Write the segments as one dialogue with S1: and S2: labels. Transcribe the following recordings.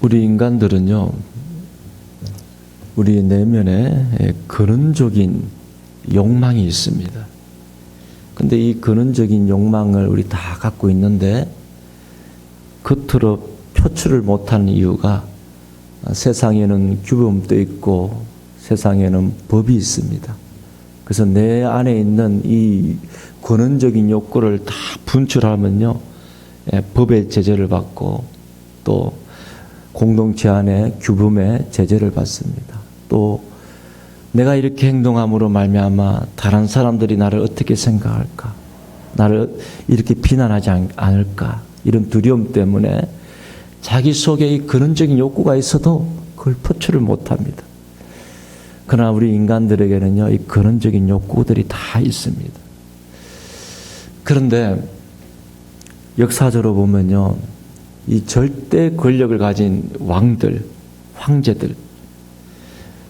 S1: 우리 인간들은요, 우리 내면에 근원적인 욕망이 있습니다. 근데 이 근원적인 욕망을 우리 다 갖고 있는데 겉으로 표출을 못하는 이유가 세상에는 규범도 있고 세상에는 법이 있습니다. 그래서 내 안에 있는 이 근원적인 욕구를 다 분출하면요, 법의 제재를 받고 또 공동체 안에 규범의 제재를 받습니다. 또 내가 이렇게 행동함으로 말미암아 다른 사람들이 나를 어떻게 생각할까? 나를 이렇게 비난하지 않을까? 이런 두려움 때문에 자기 속에 이 근원적인 욕구가 있어도 그걸 표출을 못합니다. 그러나 우리 인간들에게는요, 이 근원적인 욕구들이 다 있습니다. 그런데 역사적으로 보면요, 이 절대 권력을 가진 왕들, 황제들,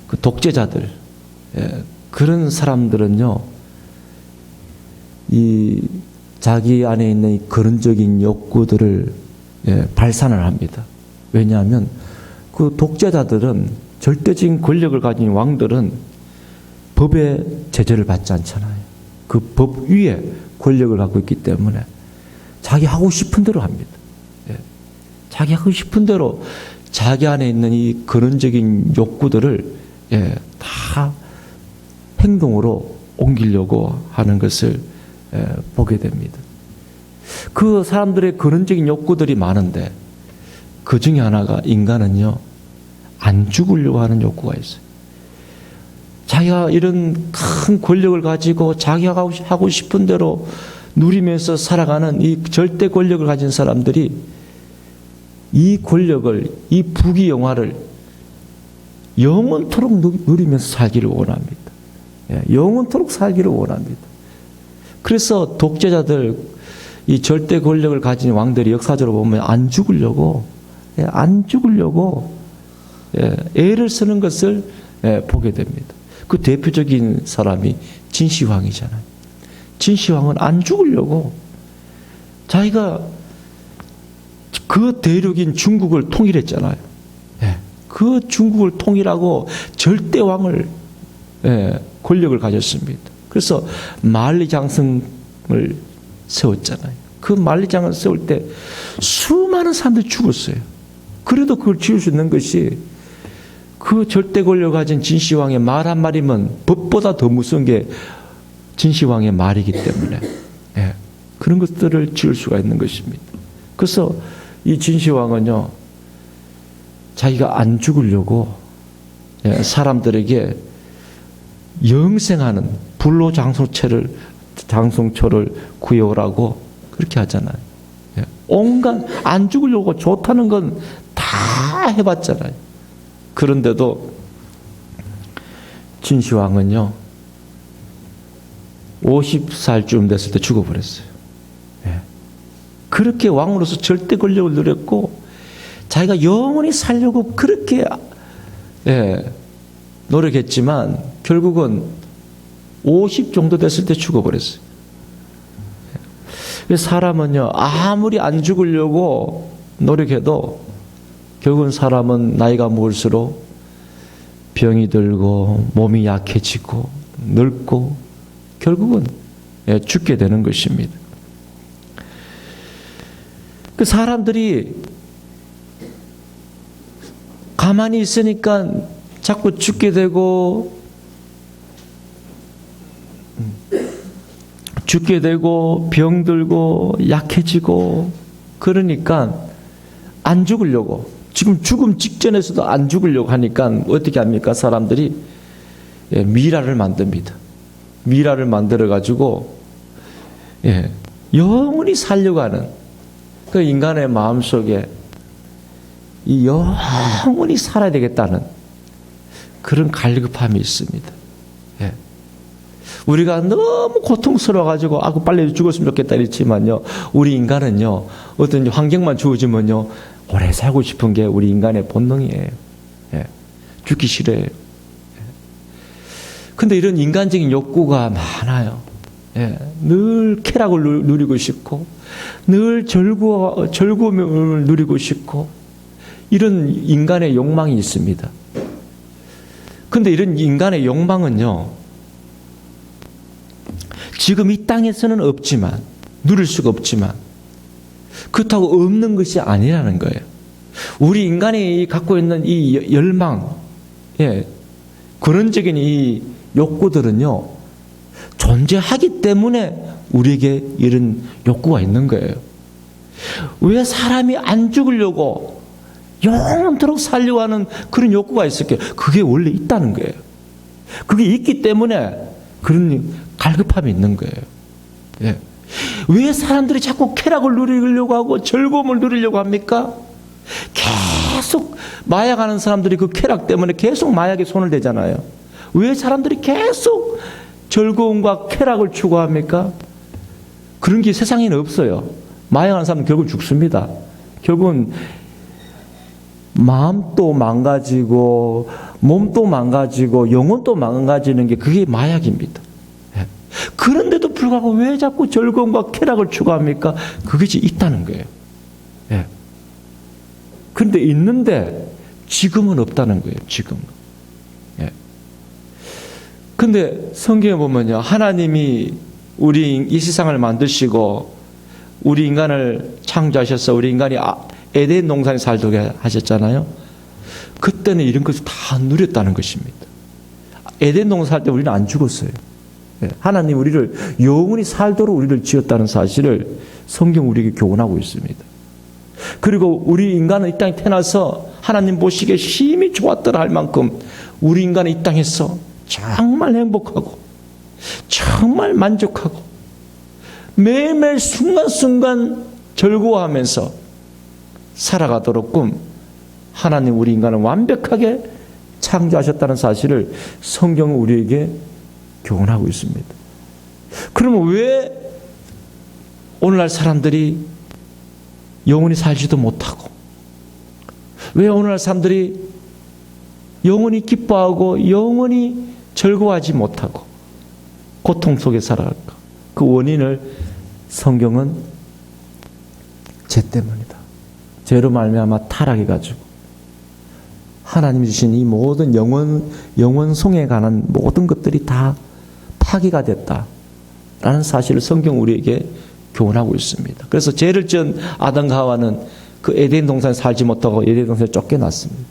S1: 그 독재자들, 그런 사람들은요, 이 자기 안에 있는 이 근원적인 욕구들을 발산을 합니다. 왜냐하면 그 독재자들은, 절대적인 권력을 가진 왕들은 법의 제재를 받지 않잖아요. 그 법 위에 권력을 갖고 있기 때문에 자기 하고 싶은 대로 합니다. 자기 하고 싶은 대로 자기 안에 있는 이 근원적인 욕구들을 다 행동으로 옮기려고 하는 것을 보게 됩니다. 그 사람들의 근원적인 욕구들이 많은데 그 중에 하나가, 인간은요, 안 죽으려고 하는 욕구가 있어요. 자기가 이런 큰 권력을 가지고 자기가 하고 싶은 대로 누리면서 살아가는 이 절대 권력을 가진 사람들이 이 권력을, 이 부귀영화를 영원토록 누리면서 살기를 원합니다. 영원토록 살기를 원합니다. 그래서 독재자들, 이 절대 권력을 가진 왕들이 역사적으로 보면 안 죽으려고 애를 쓰는 것을 보게 됩니다. 그 대표적인 사람이 진시황이잖아요. 진시황은 안 죽으려고 자기가 그 대륙인 중국을 통일했잖아요. 그 중국을 통일하고 절대왕을 권력을 가졌습니다. 그래서 만리장성을 세웠잖아요. 그 만리장을 세울 때 수많은 사람들이 죽었어요. 그래도 그걸 지을 수 있는 것이 그 절대 권력을 가진 진시황의 말 한마디면 법보다 더 무서운 게 진시황의 말이기 때문에 그런 것들을 지을 수가 있는 것입니다. 그래서 이 진시황은요, 자기가 안 죽으려고 사람들에게 영생하는 불로장성초를 구해오라고 그렇게 하잖아요. 온갖 안 죽으려고 좋다는 건 다 해봤잖아요. 그런데도 진시황은요, 50살쯤 됐을 때 죽어버렸어요. 그렇게 왕으로서 절대 권력을 누렸고 자기가 영원히 살려고 그렇게 노력했지만 결국은 50 정도 됐을 때 죽어버렸어요. 사람은요, 아무리 안 죽으려고 노력해도 결국은 사람은 나이가 먹을수록 병이 들고 몸이 약해지고 늙고 결국은 죽게 되는 것입니다. 그 사람들이 가만히 있으니까 자꾸 죽게 되고 병들고 약해지고 그러니까 안 죽으려고, 지금 죽음 직전에서도 안 죽으려고 하니까 어떻게 합니까? 사람들이 미라를 만듭니다. 미라를 만들어 가지고 영원히 살려고 하는 그 인간의 마음속에 이 영원히 살아야 되겠다는 그런 갈급함이 있습니다. 우리가 너무 고통스러워가지고 빨리 죽었으면 좋겠다 이랬지만요, 우리 인간은요, 어떤 환경만 주어지면요 오래 살고 싶은 게 우리 인간의 본능이에요. 죽기 싫어요. 근데 이런 인간적인 욕구가 많아요. 늘 쾌락을 누리고 싶고 늘 즐거움을 누리고 싶고 이런 인간의 욕망이 있습니다. 근데 이런 인간의 욕망은요, 지금 이 땅에서는 없지만, 누릴 수가 없지만, 그렇다고 없는 것이 아니라는 거예요. 우리 인간이 갖고 있는 이 열망, 근원적인 이 욕구들은요, 존재하기 때문에 우리에게 이런 욕구가 있는 거예요. 왜 사람이 안 죽으려고 영원토록 살려고 하는 그런 욕구가 있을까요? 그게 원래 있다는 거예요. 그게 있기 때문에 그런 갈급함이 있는 거예요. 예. 왜 사람들이 자꾸 쾌락을 누리려고 하고 즐거움을 누리려고 합니까? 계속 마약하는 사람들이 그 쾌락 때문에 계속 마약에 손을 대잖아요. 왜 사람들이 계속 즐거움과 쾌락을 추구합니까? 그런 게 세상에는 없어요. 마약하는 사람은 결국 죽습니다. 결국은 마음도 망가지고 몸도 망가지고 영혼도 망가지는 게 그게 마약입니다. 그런데도 불구하고 왜 자꾸 즐거움과 쾌락을 추구합니까? 그것이 있다는 거예요. 그런데 있는데 지금은 없다는 거예요. 지금은. 그런데 성경에 보면요, 하나님이 우리 이 세상을 만드시고 우리 인간을 창조하셔서 우리 인간이 에덴 동산에 살도록 하셨잖아요. 그때는 이런 것을 다 누렸다는 것입니다. 에덴 동산 살 때 우리는 안 죽었어요. 하나님 우리를 영원히 살도록 우리를 지었다는 사실을 성경 우리에게 교훈하고 있습니다. 그리고 우리 인간은 이 땅에 태어나서 하나님 보시기에 힘이 좋았더라 할 만큼 우리 인간은 이 땅에서 정말 행복하고 정말 만족하고 매일매일 순간순간 즐거워하면서 살아가도록끔 하나님 우리 인간을 완벽하게 창조하셨다는 사실을 성경은 우리에게 교훈하고 있습니다. 그러면 왜 오늘날 사람들이 영원히 살지도 못하고, 왜 오늘날 사람들이 영원히 기뻐하고 영원히 즐거워하지 못하고 고통 속에 살아갈까? 그 원인을 성경은 죄 때문이다. 죄로 말미암아 타락해가지고 하나님이 주신 이 모든 영원성에 관한 모든 것들이 다 파기가 됐다라는 사실을 성경 우리에게 교훈하고 있습니다. 그래서 죄를 지은 아담과 하와는 그 에덴 동산에 살지 못하고 에덴 동산에 쫓겨났습니다.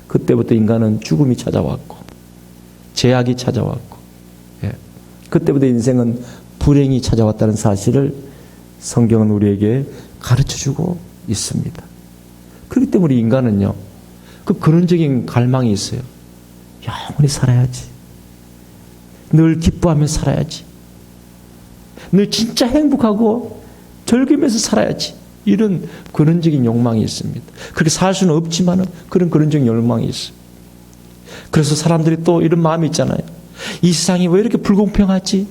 S1: 그때부터 인간은 죽음이 찾아왔고 죄악이 찾아왔고, 그때부터 인생은 불행이 찾아왔다는 사실을 성경은 우리에게 가르쳐주고 있습니다. 그렇기 때문에 인간은요, 그 근원적인 갈망이 있어요. 영원히 살아야지. 늘 기뻐하며 살아야지. 늘 진짜 행복하고 즐기면서 살아야지. 이런 근원적인 욕망이 있습니다. 그렇게 살 수는 없지만 그런 근원적인 욕망이 있어요. 그래서 사람들이 또 이런 마음이 있잖아요. 이 세상이 왜 이렇게 불공평하지?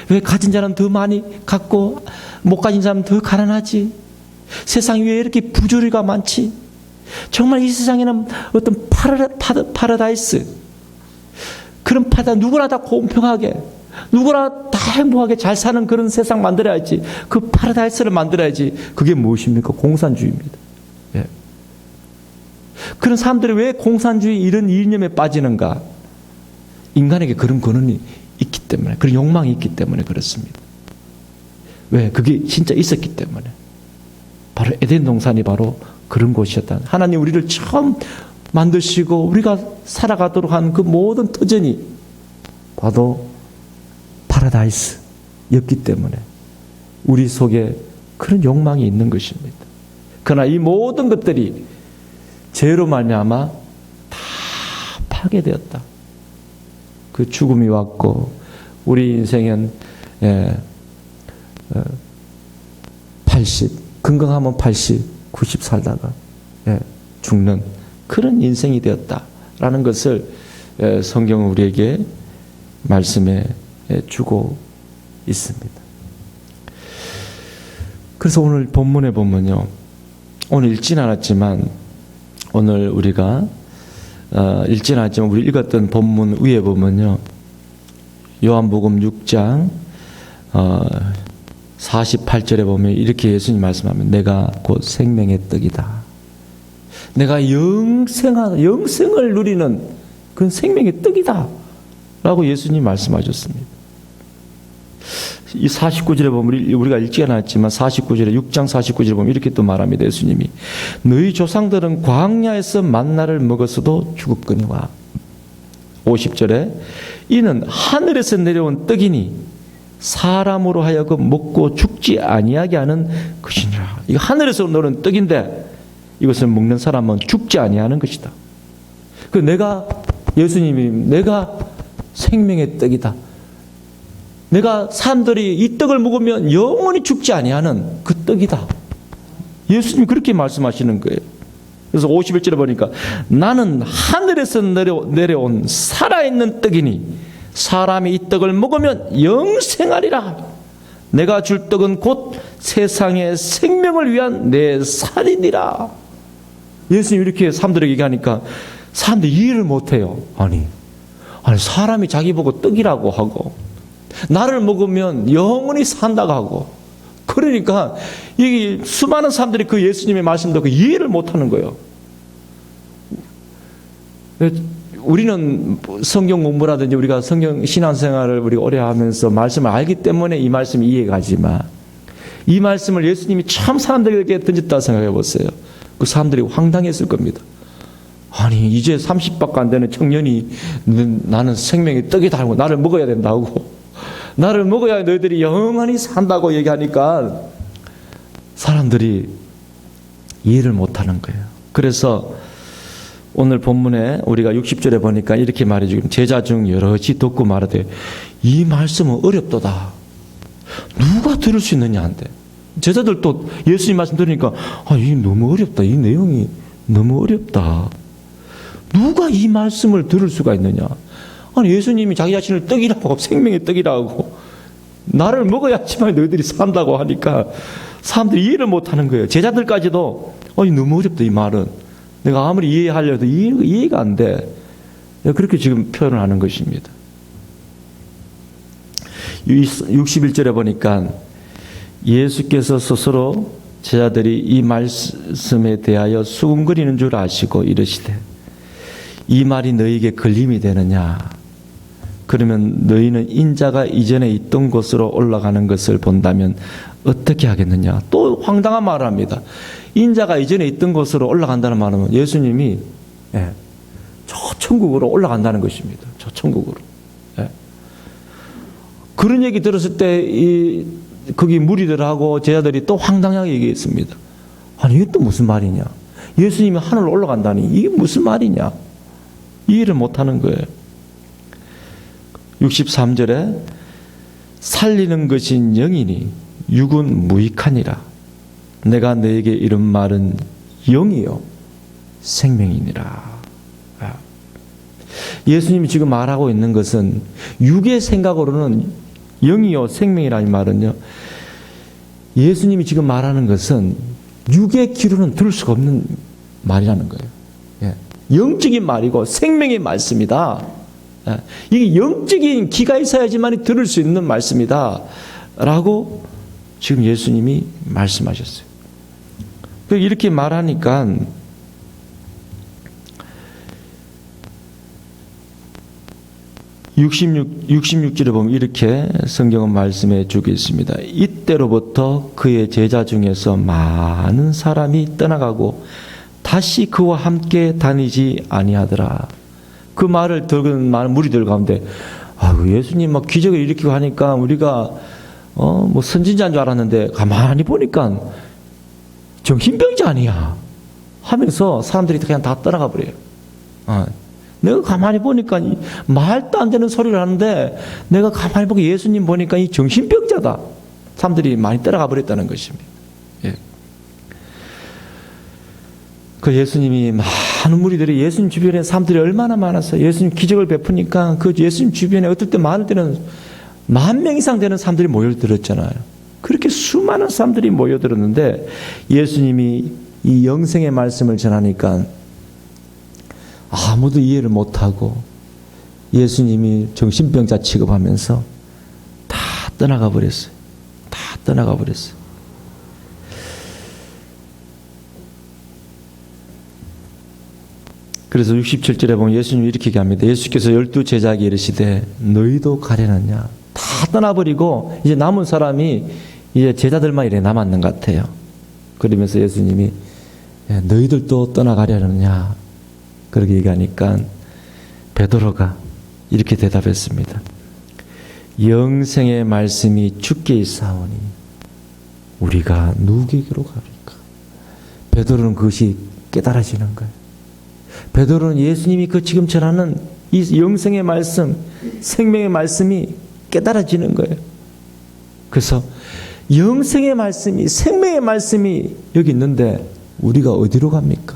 S1: 왜 가진 자는 더 많이 갖고 못 가진 사람은 더 가난하지? 세상이 왜 이렇게 부조리가 많지? 정말 이 세상에는 어떤 파라다이스, 그런 누구나 다 공평하게, 누구나 다 행복하게 잘 사는 그런 세상 만들어야지. 그 파라다이스를 만들어야지. 그게 무엇입니까? 공산주의입니다. 그런 사람들이 왜 공산주의 이런 이념에 빠지는가? 인간에게 그런 근원이 있기 때문에, 그런 욕망이 있기 때문에 그렇습니다. 왜? 그게 진짜 있었기 때문에. 바로 에덴 동산이 바로 그런 곳이었다. 하나님 우리를 처음 만드시고 우리가 살아가도록 한 그 모든 터전이 바로 파라다이스였기 때문에 우리 속에 그런 욕망이 있는 것입니다. 그러나 이 모든 것들이 죄로 말미암아 다 파괴되었다. 그 죽음이 왔고 우리 인생은 80, 건강하면 80, 90 살다가 죽는 그런 인생이 되었다라는 것을 성경은 우리에게 말씀해 주고 있습니다. 그래서 오늘 본문에 보면요, 오늘 읽진 않았지만 오늘 우리가 읽진 않았지만 우리 읽었던 본문 위에 보면요, 요한복음 6장 48절에 보면 이렇게 예수님 말씀하면 내가 곧 생명의 떡이다. 내가 영생을 누리는 그런 생명의 떡이다 라고 예수님 말씀하셨습니다. 이 49절에 보면 우리가 읽지 않았지만 49절에 6장 49절에 보면 이렇게 또 말합니다. 예수님이 너희 조상들은 광야에서 만나를 먹었어도 죽었거니와 50절에 이는 하늘에서 내려온 떡이니 사람으로 하여금 먹고 죽지 아니하게 하는 것이니라. 이거 하늘에서 내려온 떡인데 이것을 먹는 사람은 죽지 아니하는 것이다. 예수님이 내가 생명의 떡이다. 내가 사람들이 이 떡을 먹으면 영원히 죽지 아니하는 그 떡이다. 예수님이 그렇게 말씀하시는 거예요. 그래서 51절에 보니까 나는 하늘에서 내려온 살아있는 떡이니 사람이 이 떡을 먹으면 영생하리라. 내가 줄 떡은 곧 세상의 생명을 위한 내 살이니라. 예수님이 이렇게 사람들에게 얘기하니까 사람들이 이해를 못해요. 아니 사람이 자기 보고 떡이라고 하고 나를 먹으면 영원히 산다고 하고 그러니까 이 수많은 사람들이 그 예수님의 말씀 듣고 이해를 못하는 거예요. 우리는 성경 공부라든지 우리가 성경 신앙생활을 우리가 오래 하면서 말씀을 알기 때문에 이 말씀이 이해가지만 이 말씀을 예수님이 참 사람들에게 던졌다 생각해 보세요. 그 사람들이 황당했을 겁니다. 아니 이제 30밖에 안 되는 청년이 나는 생명의 떡이다 하고 나를 먹어야 된다고 나를 먹어야 너희들이 영원히 산다고 얘기하니까 사람들이 이해를 못하는 거예요. 그래서 오늘 본문에 우리가 60절에 보니까 이렇게 말해주고 제자 중 여럿이 듣고 말하되 이 말씀은 어렵도다. 누가 들을 수 있느냐 한데 제자들도 예수님 말씀 들으니까 이게 너무 어렵다. 이 내용이 너무 어렵다. 누가 이 말씀을 들을 수가 있느냐. 아니 예수님이 자기 자신을 떡이라고 생명의 떡이라고 나를 먹어야지만 너희들이 산다고 하니까 사람들이 이해를 못하는 거예요. 제자들까지도 너무 어렵다 이 말은. 내가 아무리 이해하려도 이해가 안 돼. 그렇게 지금 표현을 하는 것입니다. 61절에 보니까 예수께서 스스로 제자들이 이 말씀에 대하여 수군거리는 줄 아시고 이르시되 이 말이 너희에게 걸림이 되느냐. 그러면 너희는 인자가 이전에 있던 곳으로 올라가는 것을 본다면 어떻게 하겠느냐. 또 황당한 말을 합니다. 인자가 이전에 있던 곳으로 올라간다는 말은 예수님이 저 천국으로 올라간다는 것입니다. 저 천국으로. 그런 얘기 들었을 때 거기 무리들하고 제자들이 또 황당하게 얘기했습니다. 아니 이게 또 무슨 말이냐. 예수님이 하늘로 올라간다니 이게 무슨 말이냐. 이해를 못하는 거예요. 63절에 살리는 것인 영이니 육은 무익하니라. 내가 너에게 이런 말은 영이요 생명이니라. 예수님이 지금 말하고 있는 것은 육의 생각으로는 영이요 생명이라는 말은요. 예수님이 지금 말하는 것은 육의 귀로는 들을 수가 없는 말이라는 거예요. 영적인 말이고 생명의 말씀이다. 이게 영적인 기가 있어야지만 들을 수 있는 말씀이다 라고 지금 예수님이 말씀하셨어요. 이렇게 말하니까 66절에 보면 이렇게 성경은 말씀해 주고 있습니다. 이때로부터 그의 제자 중에서 많은 사람이 떠나가고 다시 그와 함께 다니지 아니하더라. 그 말을 들은 많은 무리들 가운데 예수님 막 기적을 일으키고 하니까 우리가 뭐 선진자인 줄 알았는데 가만히 보니까 정신병자 아니야 하면서 사람들이 그냥 다 떠나가 버려요. 내가 가만히 보니까 말도 안 되는 소리를 하는데 내가 가만히 보고 예수님 보니까 이 정신병자다. 사람들이 많이 떠나가 버렸다는 것입니다. 그 예수님이 많은 무리들이 예수님 주변에 사람들이 얼마나 많았어요. 예수님 기적을 베푸니까 그 예수님 주변에 어떨 때 많을 때는 10,000명 이상 되는 사람들이 모여들었잖아요. 그렇게 수많은 사람들이 모여들었는데 예수님이 이 영생의 말씀을 전하니까 아무도 이해를 못하고 예수님이 정신병자 취급하면서 다 떠나가 버렸어요. 다 떠나가 버렸어요. 그래서 67절에 보면 예수님이 이렇게 얘기합니다. 예수께서 12제자에게 이르시되 너희도 가려느냐. 다 떠나버리고 이제 남은 사람이 이제 제자들만 이래 남았는 것 같아요. 그러면서 예수님이 너희들도 떠나가려느냐 그렇게 얘기하니까 베드로가 이렇게 대답했습니다. 영생의 말씀이 주께 있사오니 우리가 누구에게로 가리까? 베드로는 그것이 깨달아지는 거예요. 베드로는 예수님이 그 지금 전하는 이 영생의 말씀, 생명의 말씀이 깨달아지는 거예요. 그래서 영생의 말씀이, 생명의 말씀이 여기 있는데 우리가 어디로 갑니까?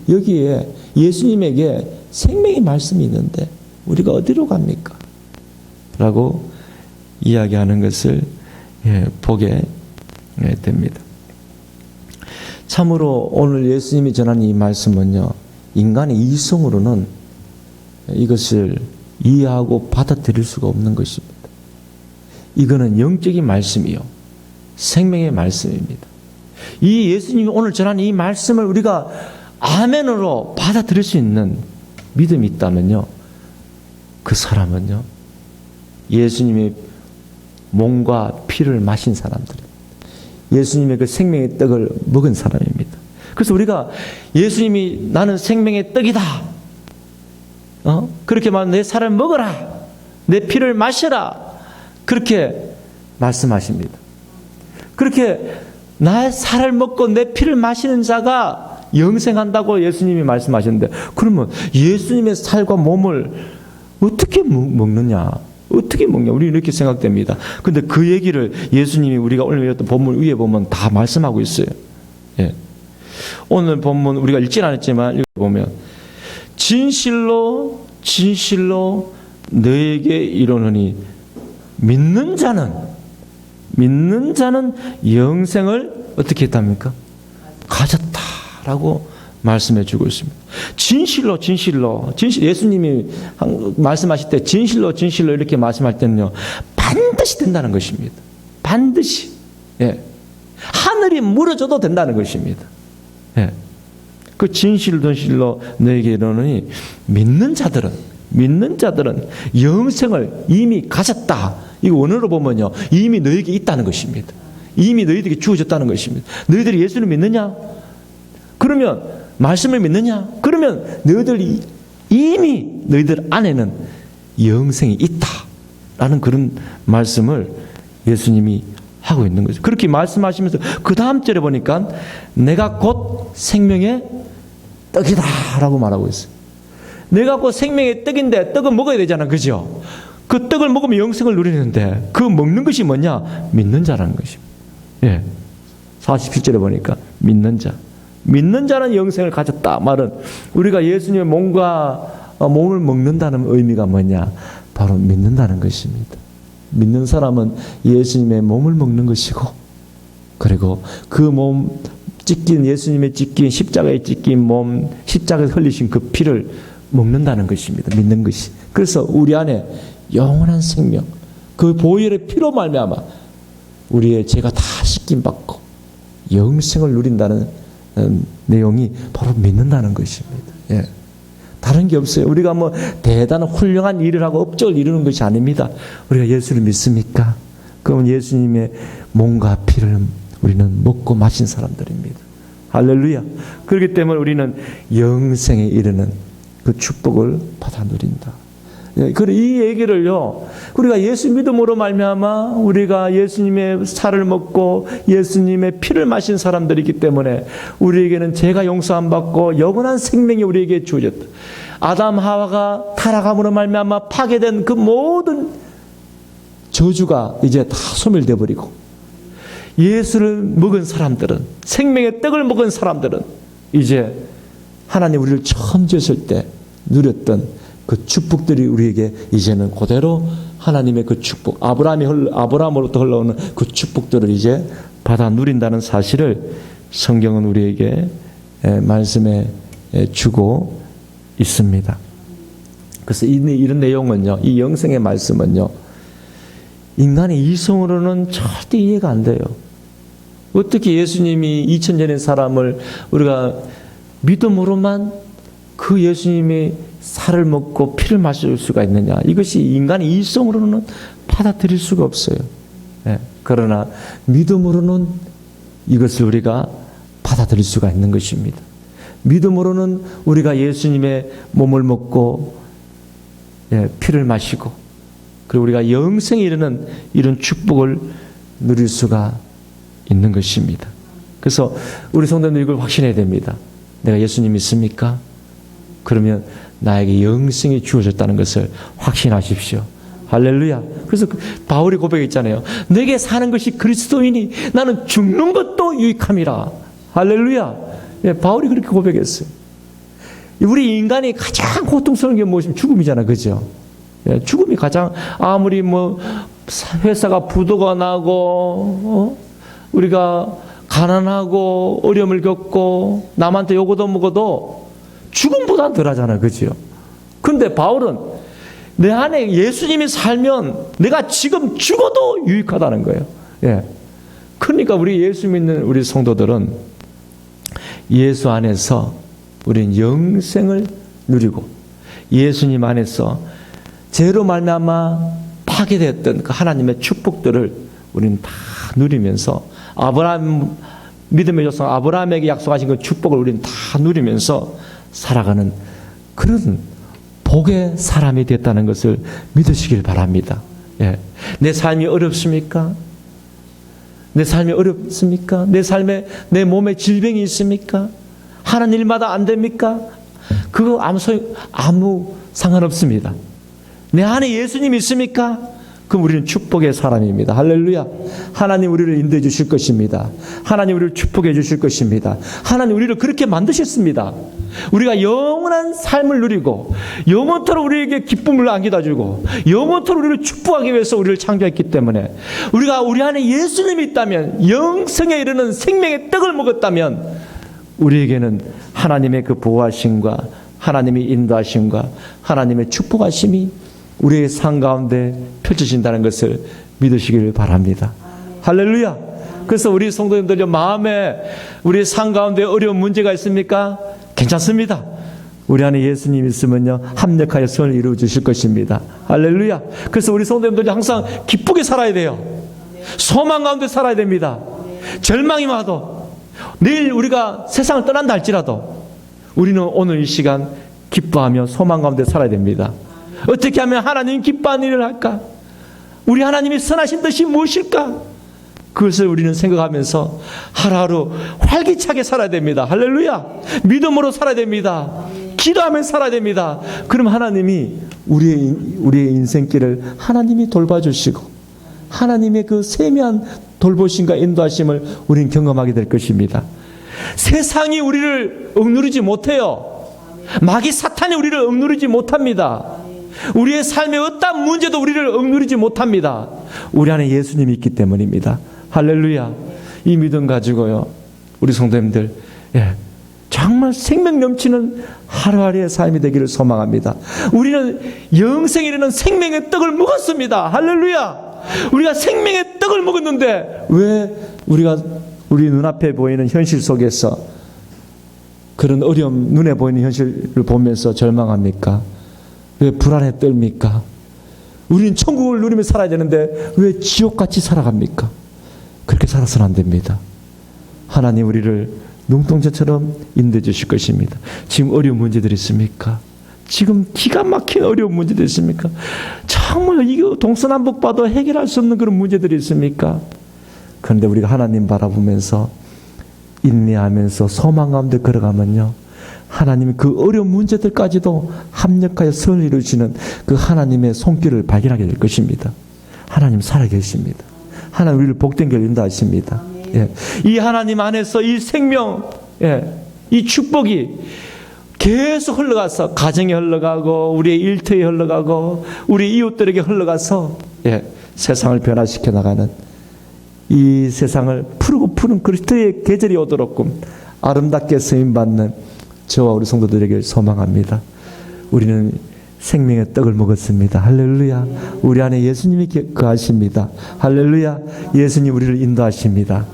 S1: 여기에 예수님에게 생명의 말씀이 있는데 우리가 어디로 갑니까? 라고 이야기하는 것을 보게 됩니다. 참으로 오늘 예수님이 전하는 이 말씀은요, 인간의 이성으로는 이것을 이해하고 받아들일 수가 없는 것입니다. 이거는 영적인 말씀이요, 생명의 말씀입니다. 이 예수님이 오늘 전하는 이 말씀을 우리가 아멘으로 받아들일 수 있는 믿음이 있다면요, 그 사람은요, 예수님의 몸과 피를 마신 사람들입니다. 예수님의 그 생명의 떡을 먹은 사람입니다. 그래서 우리가 예수님이 나는 생명의 떡이다, 그렇게 말하면 내 살을 먹어라, 내 피를 마셔라, 그렇게 말씀하십니다. 그렇게 나의 살을 먹고 내 피를 마시는 자가 영생한다고 예수님이 말씀하셨는데, 그러면 예수님의 살과 몸을 어떻게 먹느냐? 어떻게 먹냐? 우리 이렇게 생각됩니다. 근데 그 얘기를 예수님이 우리가 오늘 읽었던 본문 위에 보면 다 말씀하고 있어요. 예. 오늘 본문 우리가 읽진 않았지만 보면 진실로 너에게 이르노니 믿는 자는 영생을 어떻게 했답니까? 가졌다라고 말씀해 주고 있습니다. 진실로 예수님이 말씀하실 때 진실로 이렇게 말씀할 때는요, 반드시 된다는 것입니다. 반드시. 예. 하늘이 무너져도 된다는 것입니다. 예. 그 진실로 너에게 이르노니 믿는 자들은 영생을 이미 가졌다. 이거 원어로 보면요, 이미 너에게 있다는 것입니다. 이미 너희들에게 주어졌다는 것입니다. 너희들이 예수를 믿느냐? 그러면 말씀을 믿느냐? 그러면 이미 너희들 안에는 영생이 있다라는 그런 말씀을 예수님이 하고 있는 거죠. 그렇게 말씀하시면서 그 다음 절에 보니까 내가 곧 생명의 떡이다라고 말하고 있어요. 내가 곧 생명의 떡인데 떡은 먹어야 되잖아, 그죠? 그 떡을 먹으면 영생을 누리는데 그 먹는 것이 뭐냐? 믿는 자라는 것입니다. 예. 47절에 보니까 믿는 자는 영생을 가졌다 말은, 우리가 예수님의 몸을 먹는다는 의미가 뭐냐? 바로 믿는다는 것입니다. 믿는 사람은 예수님의 몸을 먹는 것이고, 그리고 그 몸 예수님의 찢긴 십자가에 찢긴 몸, 십자가에서 흘리신 그 피를 먹는다는 것입니다. 믿는 것이. 그래서 우리 안에 영원한 생명, 그 보혈의 피로 말미암아 우리의 죄가 다 씻김 받고 영생을 누린다는 내용이 바로 믿는다는 것입니다. 예. 다른 게 없어요. 우리가 뭐 대단한 훌륭한 일을 하고 업적을 이루는 것이 아닙니다. 우리가 예수를 믿습니까? 그러면 예수님의 몸과 피를 우리는 먹고 마신 사람들입니다. 할렐루야. 그렇기 때문에 우리는 영생에 이르는 그 축복을 받아 누린다. 이 얘기를요, 우리가 예수 믿음으로 말미암아 우리가 예수님의 살을 먹고 예수님의 피를 마신 사람들이기 때문에 우리에게는 죄가 용서함 받고 영원한 생명이 우리에게 주어졌다. 아담 하와가 타락함으로 말미암아 파괴된 그 모든 저주가 이제 다 소멸되어 버리고, 예수를 먹은 사람들은, 생명의 떡을 먹은 사람들은 이제 하나님 우리를 처음 지었을 때 누렸던 그 축복들이 우리에게 이제는 그대로 하나님의 그 축복, 아브라함으로부터 흘러오는 그 축복들을 이제 받아 누린다는 사실을 성경은 우리에게 말씀해 주고 있습니다. 그래서 이런 내용은요, 이 영생의 말씀은요, 인간의 이성으로는 절대 이해가 안 돼요. 어떻게 예수님이 2000년의 사람을 우리가 믿음으로만 그 예수님이 살을 먹고 피를 마실 수가 있느냐? 이것이 인간의 이성으로는 받아들일 수가 없어요. 예. 그러나 믿음으로는 이것을 우리가 받아들일 수가 있는 것입니다. 믿음으로는 우리가 예수님의 몸을 먹고 피를 마시고 그리고 우리가 영생에 이르는 이런 축복을 누릴 수가 있는 것입니다. 그래서 우리 성도님들 이걸 확신해야 됩니다. 내가 예수님 믿습니까? 그러면 나에게 영생이 주어졌다는 것을 확신하십시오. 할렐루야. 그래서 바울이 고백했잖아요. 내게 사는 것이 그리스도이니 나는 죽는 것도 유익함이라. 할렐루야. 예, 바울이 그렇게 고백했어요. 우리 인간이 가장 고통스러운 게 무엇이면 죽음이잖아. 그죠? 예, 죽음이 가장 아무리 회사가 부도가 나고 우리가 가난하고 어려움을 겪고 남한테 요거도 먹어도 죽음보다 덜하잖아. 그죠? 근데 바울은 내 안에 예수님이 살면 내가 지금 죽어도 유익하다는 거예요. 예. 그러니까 우리 예수 믿는 우리 성도들은 예수 안에서 우리는 영생을 누리고 예수님 안에서 죄로 말미암아 파괴되었던 그 하나님의 축복들을 우리는 다 누리면서 아브라함 믿음의 조상 아브라함에게 약속하신 그 축복을 우리는 다 누리면서 살아가는 그런 복의 사람이 됐다는 것을 믿으시길 바랍니다. 예. 내 삶이 어렵습니까? 내 삶이 어렵습니까? 내 삶에 내 몸에 질병이 있습니까? 하는 일마다 안 됩니까? 그거 아무 상관없습니다. 내 안에 예수님이 있습니까? 그럼 우리는 축복의 사람입니다. 할렐루야. 하나님 우리를 인도해 주실 것입니다. 하나님 우리를 축복해 주실 것입니다. 하나님 우리를 그렇게 만드셨습니다. 우리가 영원한 삶을 누리고 영원토록 우리에게 기쁨을 안겨다 주고 영원토록 우리를 축복하기 위해서 우리를 창조했기 때문에 우리가 우리 안에 예수님이 있다면 영생에 이르는 생명의 떡을 먹었다면 우리에게는 하나님의 그 보호하심과 하나님의 인도하심과 하나님의 축복하심이 우리의 삶 가운데 펼쳐진다는 것을 믿으시길 바랍니다. 할렐루야. 그래서 우리 성도님들 마음에 우리의 삶 가운데 어려운 문제가 있습니까? 괜찮습니다. 우리 안에 예수님이 있으면요 합력하여 선을 이루어 주실 것입니다. 할렐루야. 그래서 우리 성도님들이 항상 기쁘게 살아야 돼요. 소망 가운데 살아야 됩니다. 절망이 와도 내일 우리가 세상을 떠난다 할지라도 우리는 오늘 이 시간 기뻐하며 소망 가운데 살아야 됩니다. 어떻게 하면 하나님 기뻐하는 일을 할까? 우리 하나님이 선하신 뜻이 무엇일까? 그것을 우리는 생각하면서 하루하루 활기차게 살아야 됩니다. 할렐루야. 믿음으로 살아야 됩니다. 기도하며 살아야 됩니다. 그럼 하나님이 우리의 인생길을 하나님이 돌봐주시고 하나님의 그 세미한 돌보심과 인도하심을 우리는 경험하게 될 것입니다. 세상이 우리를 억누르지 못해요. 마귀 사탄이 우리를 억누르지 못합니다. 우리의 삶의 어떤 문제도 우리를 억누르지 못합니다. 우리 안에 예수님이 있기 때문입니다. 할렐루야. 이 믿음 가지고요 우리 성도님들 정말 생명 넘치는 하루하루의 삶이 되기를 소망합니다. 우리는 영생에 이르는 생명의 떡을 먹었습니다. 할렐루야. 우리가 생명의 떡을 먹었는데 왜 우리 눈앞에 보이는 현실 속에서 그런 어려움, 눈에 보이는 현실을 보면서 절망합니까? 왜 불안에 떨립니까? 우리는 천국을 누리며 살아야 되는데 왜 지옥같이 살아갑니까? 그렇게 살아서는 안 됩니다. 하나님 우리를 눈동자처럼 인도해 주실 것입니다. 지금 어려운 문제들이 있습니까? 지금 기가 막힌 어려운 문제들이 있습니까? 정말 이거 동서남북 봐도 해결할 수 없는 그런 문제들이 있습니까? 그런데 우리가 하나님 바라보면서 인내하면서 소망 가운데 걸어가면요 하나님이 그 어려운 문제들까지도 합력하여 선을 이루시는 그 하나님의 손길을 발견하게 될 것입니다. 하나님 살아계십니다. 하나님 우리를 복된 길로 인도하십니다. 이 하나님 안에서 이 생명, 이 축복이 계속 흘러가서 가정에 흘러가고 우리의 일터에 흘러가고 우리 이웃들에게 흘러가서 세상을 변화시켜 나가는 이 세상을 푸르고 푸른 그리스도의 계절이 오도록끔 아름답게 쓰임받는 저와 우리 성도들에게 소망합니다. 우리는 생명의 떡을 먹었습니다. 할렐루야. 우리 안에 예수님이 거하십니다. 할렐루야. 예수님 우리를 인도하십니다.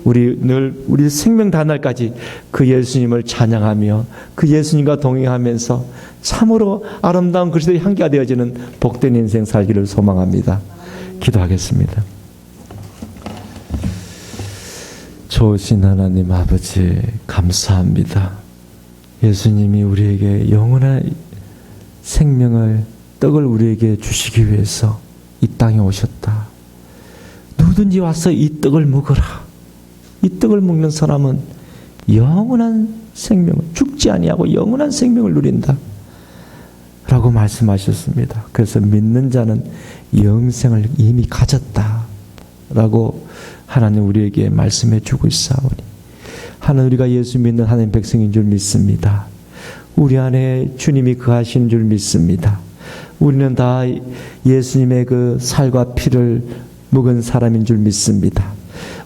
S1: 우리 생명 다날까지 그 예수님을 찬양하며 그 예수님과 동행하면서 참으로 아름다운 그리스도의 향기가 되어지는 복된 인생 살기를 소망합니다. 기도하겠습니다. 좋으신 하나님 아버지, 감사합니다. 예수님이 우리에게 영원한 생명을, 떡을 우리에게 주시기 위해서 이 땅에 오셨다. 누구든지 와서 이 떡을 먹어라. 이 떡을 먹는 사람은 영원한 생명을, 죽지 아니하고 영원한 생명을 누린다 라고 말씀하셨습니다. 그래서 믿는 자는 영생을 이미 가졌다 라고 하나님 우리에게 말씀해 주고 있사오니, 하나님, 우리가 예수 믿는 하나님 백성인 줄 믿습니다. 우리 안에 주님이 거하시는 줄 믿습니다. 우리는 다 예수님의 그 살과 피를 먹은 사람인 줄 믿습니다.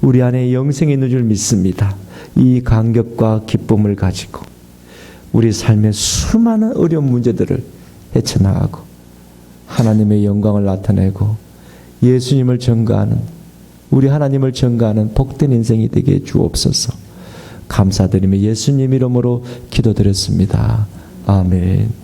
S1: 우리 안에 영생이 있는 줄 믿습니다. 이 감격과 기쁨을 가지고 우리 삶의 수많은 어려운 문제들을 헤쳐나가고 하나님의 영광을 나타내고 예수님을 전가하는, 우리 하나님을 전가하는 복된 인생이 되게 주옵소서. 감사드리며 예수님 이름으로 기도드렸습니다. 아멘.